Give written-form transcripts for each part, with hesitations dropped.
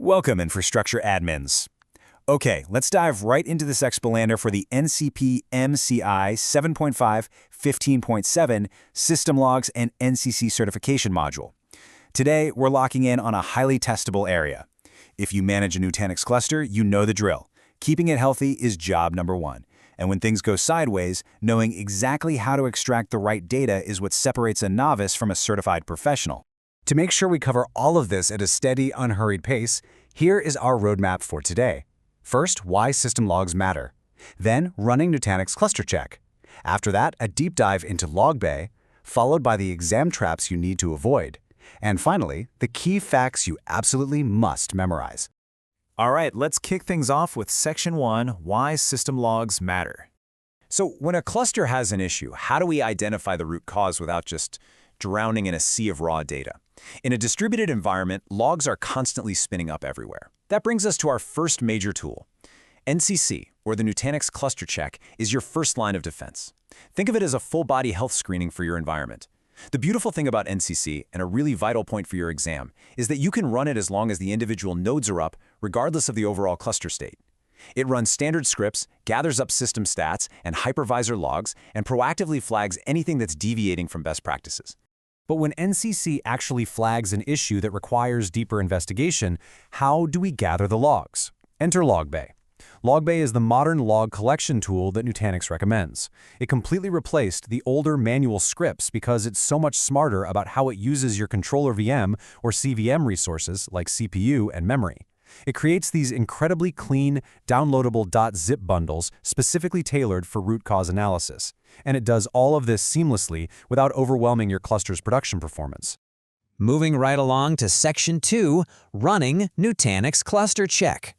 Welcome, infrastructure admins. Okay, let's dive right into this explainer for the NCP-MCI 7.5, 15.7 System Logs and NCC certification module. Today, we're locking in on a highly testable area. If you manage a Nutanix cluster, you know the drill. Keeping it healthy is job number one. And when things go sideways, knowing exactly how to extract the right data is what separates a novice from a certified professional. To make sure we cover all of this at a steady, unhurried pace, here is our roadmap for today. First, why system logs matter. Then, running Nutanix cluster check. After that, a deep dive into Logbay, followed by the exam traps you need to avoid. And finally, the key facts you absolutely must memorize. All right, let's kick things off with Section 1, Why System Logs Matter. So when a cluster has an issue, how do we identify the root cause without just drowning in a sea of raw data? In a distributed environment, logs are constantly spinning up everywhere. That brings us to our first major tool. NCC, or the Nutanix Cluster Check, is your first line of defense. Think of it as a full-body health screening for your environment. The beautiful thing about NCC, and a really vital point for your exam, is that you can run it as long as the individual nodes are up, regardless of the overall cluster state. It runs standard scripts, gathers up system stats and hypervisor logs, and proactively flags anything that's deviating from best practices. But when NCC actually flags an issue that requires deeper investigation, how do we gather the logs? Enter Logbay. Logbay is the modern log collection tool that Nutanix recommends. It completely replaced the older manual scripts because it's so much smarter about how it uses your Controller VM or CVM resources like CPU and memory. It creates these incredibly clean, downloadable .zip bundles specifically tailored for root cause analysis. And it does all of this seamlessly without overwhelming your cluster's production performance. Moving right along to Section 2, Running Nutanix Cluster Check.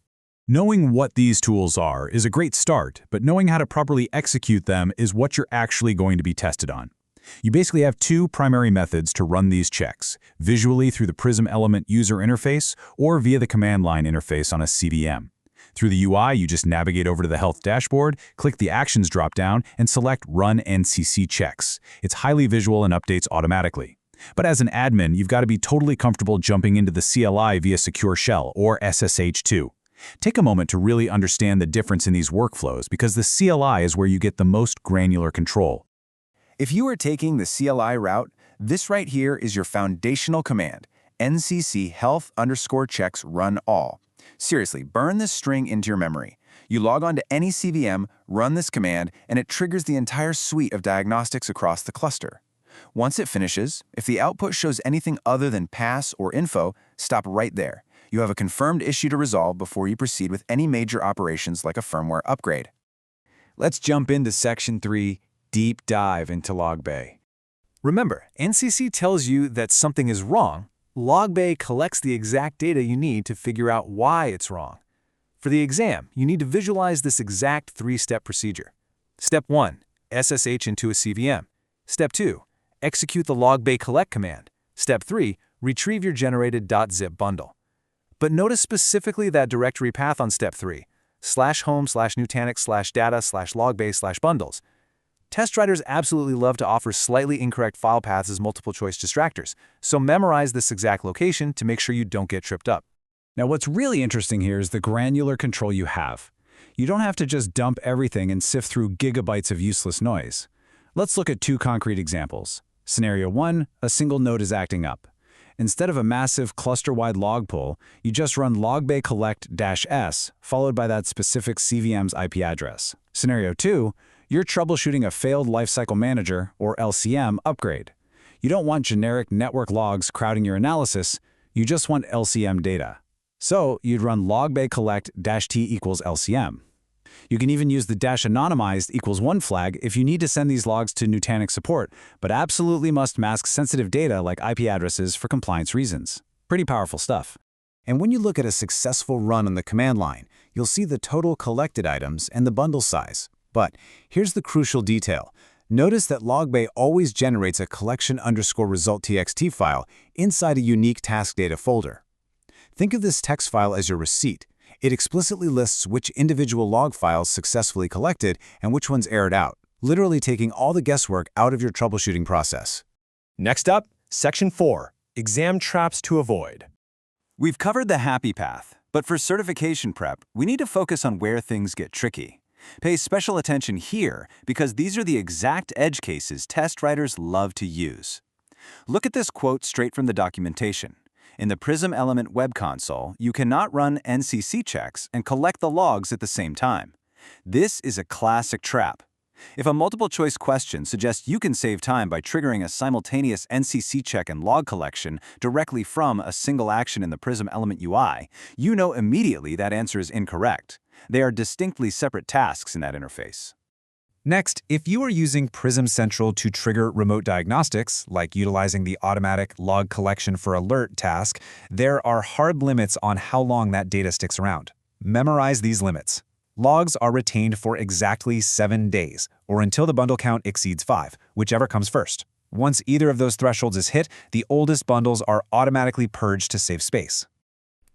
Knowing what these tools are is a great start, but knowing how to properly execute them is what you're actually going to be tested on. You basically have two primary methods to run these checks, visually through the Prism Element user interface or via the command line interface on a CVM. Through the UI, you just navigate over to the Health dashboard, click the Actions dropdown, and select Run NCC Checks. It's highly visual and updates automatically. But as an admin, you've got to be totally comfortable jumping into the CLI via Secure Shell or SSH2. Take a moment to really understand the difference in these workflows because the CLI is where you get the most granular control. If you are taking the CLI route, this right here is your foundational command, NCC health_checks run all. Seriously, burn this string into your memory. You log on to any CVM, run this command, and it triggers the entire suite of diagnostics across the cluster. Once it finishes, if the output shows anything other than pass or info, stop right there. You have a confirmed issue to resolve before you proceed with any major operations like a firmware upgrade. Let's jump into Section 3, Deep Dive into Logbay. Remember, NCC tells you that something is wrong. Logbay collects the exact data you need to figure out why it's wrong. For the exam, you need to visualize this exact three-step procedure. Step 1, SSH into a CVM. Step 2, execute the Logbay collect command. Step 3, retrieve your generated .zip bundle. But notice specifically that directory path on Step 3, /home/nutanix/data/logbay/bundles. Test writers absolutely love to offer slightly incorrect file paths as multiple choice distractors, so memorize this exact location to make sure you don't get tripped up. Now, what's really interesting here is the granular control you have. You don't have to just dump everything and sift through gigabytes of useless noise. Let's look at two concrete examples. Scenario 1, a single node is acting up. Instead of a massive cluster-wide log pull, you just run logbay collect-s, followed by that specific CVM's IP address. Scenario 2, you're troubleshooting a failed lifecycle manager, or LCM, upgrade. You don't want generic network logs crowding your analysis, you just want LCM data. So you'd run logbay collect-t equals LCM. You can even use the -anonymized =1 flag if you need to send these logs to Nutanix support, but absolutely must mask sensitive data like IP addresses for compliance reasons. Pretty powerful stuff. And when you look at a successful run on the command line, you'll see the total collected items and the bundle size. But here's the crucial detail. Notice that Logbay always generates a collection_result.txt file inside a unique task data folder. Think of this text file as your receipt. It explicitly lists which individual log files successfully collected and which ones errored out, literally taking all the guesswork out of your troubleshooting process. Next up, Section 4, Exam Traps to Avoid. We've covered the happy path, but for certification prep, we need to focus on where things get tricky. Pay special attention here because these are the exact edge cases test writers love to use. Look at this quote straight from the documentation. In the Prism Element web console, you cannot run NCC checks and collect the logs at the same time. This is a classic trap. If a multiple-choice question suggests you can save time by triggering a simultaneous NCC check and log collection directly from a single action in the Prism Element UI, you know immediately that answer is incorrect. They are distinctly separate tasks in that interface. Next, if you are using Prism Central to trigger remote diagnostics, like utilizing the automatic log collection for alert task, there are hard limits on how long that data sticks around. Memorize these limits. Logs are retained for exactly 7 days, or until the bundle count exceeds 5, whichever comes first. Once either of those thresholds is hit, the oldest bundles are automatically purged to save space.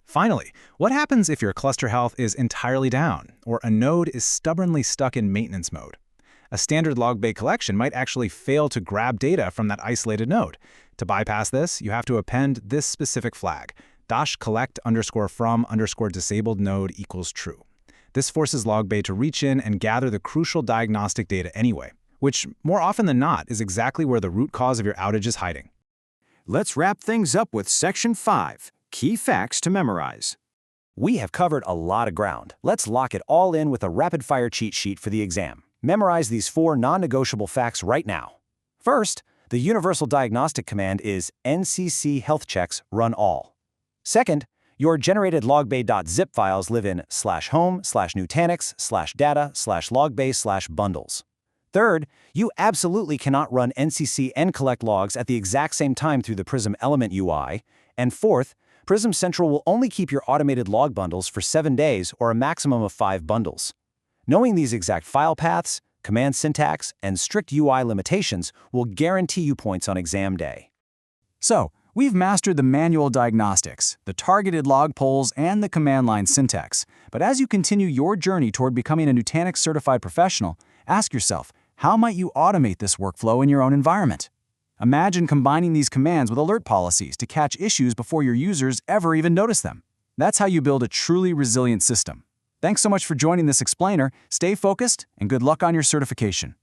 Finally, what happens if your cluster health is entirely down, or a node is stubbornly stuck in maintenance mode? A standard Logbay collection might actually fail to grab data from that isolated node. To bypass this, you have to append this specific flag, $collect_from_disabled node equals true. This forces Logbay to reach in and gather the crucial diagnostic data anyway, which, more often than not, is exactly where the root cause of your outage is hiding. Let's wrap things up with Section 5, Key Facts to Memorize. We have covered a lot of ground. Let's lock it all in with a rapid-fire cheat sheet for the exam. Memorize these 4 non-negotiable facts right now. First, the universal diagnostic command is NCC health checks run all. Second, your generated logbay.zip files live in /home/nutanix/data/logbay/bundles. Third, you absolutely cannot run NCC and collect logs at the exact same time through the Prism Element UI. And fourth, Prism Central will only keep your automated log bundles for 7 days or a maximum of 5 bundles. Knowing these exact file paths, command syntax, and strict UI limitations will guarantee you points on exam day. So, we've mastered the manual diagnostics, the targeted log polls, and the command line syntax. But as you continue your journey toward becoming a Nutanix certified professional, ask yourself, how might you automate this workflow in your own environment? Imagine combining these commands with alert policies to catch issues before your users ever even notice them. That's how you build a truly resilient system. Thanks so much for joining this explainer. Stay focused, and good luck on your certification.